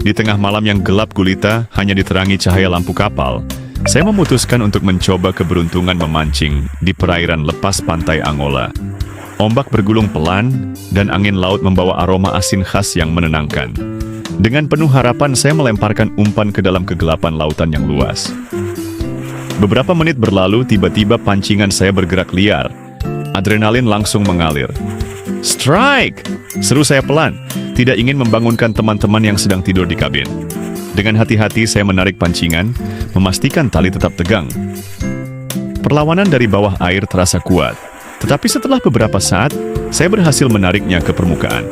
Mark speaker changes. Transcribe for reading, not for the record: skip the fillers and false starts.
Speaker 1: Di tengah malam yang gelap gulita, hanya diterangi cahaya lampu kapal, saya memutuskan untuk mencoba keberuntungan memancing di perairan Lepas Pantai Angola. Ombak bergulung pelan, dan angin laut membawa aroma asin khas yang menenangkan. Dengan penuh harapan, saya melemparkan umpan ke dalam kegelapan lautan yang luas. Beberapa menit berlalu, tiba-tiba pancingan saya bergerak liar. Adrenalin langsung mengalir. "Strike!" seru saya pelan, tidak ingin membangunkan teman-teman yang sedang tidur di kabin. Dengan hati-hati saya menarik pancingan, memastikan tali tetap tegang. Perlawanan dari bawah air terasa kuat, tetapi setelah beberapa saat, saya berhasil menariknya ke permukaan.